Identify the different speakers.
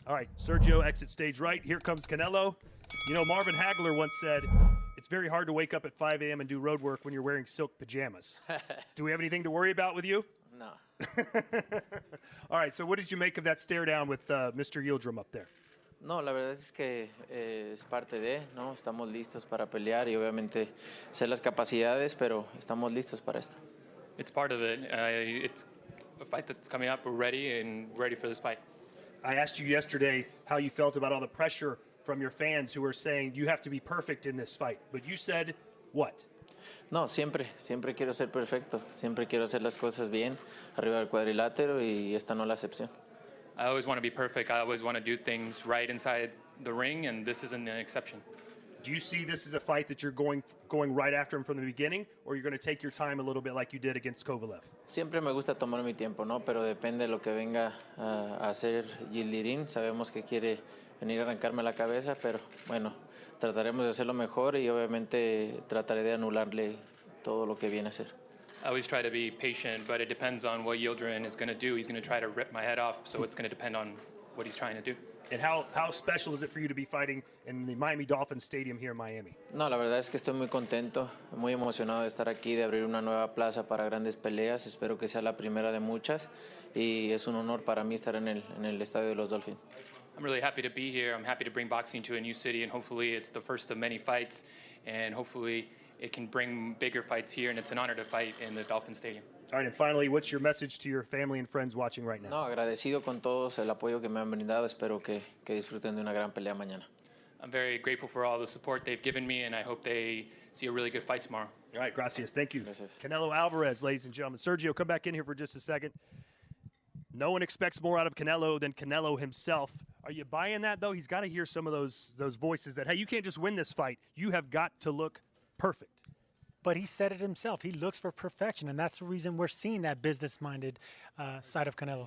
Speaker 1: All right, Sergio exits stage right. Here comes Canelo. You know, Marvin Hagler once said, it's very hard to wake up at 5 a.m. and do road work when you're wearing silk pajamas. Do we have anything to worry about with you?
Speaker 2: No.
Speaker 1: All right, so what did you make of that stare down with Mr. Yildirim up there?
Speaker 2: No, la verdad es que es parte de, ¿no? Estamos listos para pelear y obviamente sé las capacidades, pero estamos listos para esto.
Speaker 3: It's part of it. It's a fight that's coming up. We're ready and ready for this fight.
Speaker 1: I asked you yesterday how you felt about all the pressure from your fans who were saying you have to be perfect in this fight. But you said what?
Speaker 2: No, siempre quiero ser perfecto. Siempre quiero hacer las cosas bien, arriba del cuadrilátero y esta no es la excepción.
Speaker 3: I always want to be perfect. I always want to do things right inside the ring, and this isn't an exception.
Speaker 1: Do you see this as a fight that you're going right after him from the beginning, or you're going to take your time a little bit like you did against Kovalev?
Speaker 2: Siempre me gusta tomar mi tiempo, ¿no? Pero depende de lo que venga a hacer Yildirim. Sabemos que quiere venir a arrancarme la cabeza, pero bueno, trataremos de hacerlo mejor y obviamente trataré de anularle todo lo que viene a hacer.
Speaker 3: I always try to be patient, but it depends on what Yildirim is going to do. He's going to try to rip my head off, so it's going to depend on what he's trying to do.
Speaker 1: And how special is it for you to be fighting in the Miami Dolphins Stadium here in Miami?
Speaker 2: No, la verdad es que estoy muy contento, muy emocionado de estar aquí, de abrir una nueva plaza para grandes peleas. Espero que sea la primera de muchas y es un honor para mí estar en el estadio de los Dolphins.
Speaker 3: I'm really happy to be here. I'm happy to bring boxing to a new city, and hopefully it's the first of many fights, and hopefully it can bring bigger fights here, and it's an honor to fight in the Dolphin Stadium.
Speaker 1: All right, and finally, what's your message to your family and friends watching right now?
Speaker 2: No, agradecido con todos el apoyo que me han brindado. Espero que disfruten de una gran pelea mañana.
Speaker 3: I'm very grateful for all the support they've given me, and I hope they see a really good fight tomorrow.
Speaker 1: All right, gracias. Thank you.
Speaker 2: Gracias.
Speaker 1: Canelo Alvarez, ladies and gentlemen. Sergio, come back in here for just a second. No one expects more out of Canelo than Canelo himself. Are you buying that, though? He's got to hear some of those voices that, hey, you can't just win this fight. You have got to look perfect.
Speaker 4: But he said it himself. He looks for perfection, and that's the reason we're seeing that business-minded side of Canelo.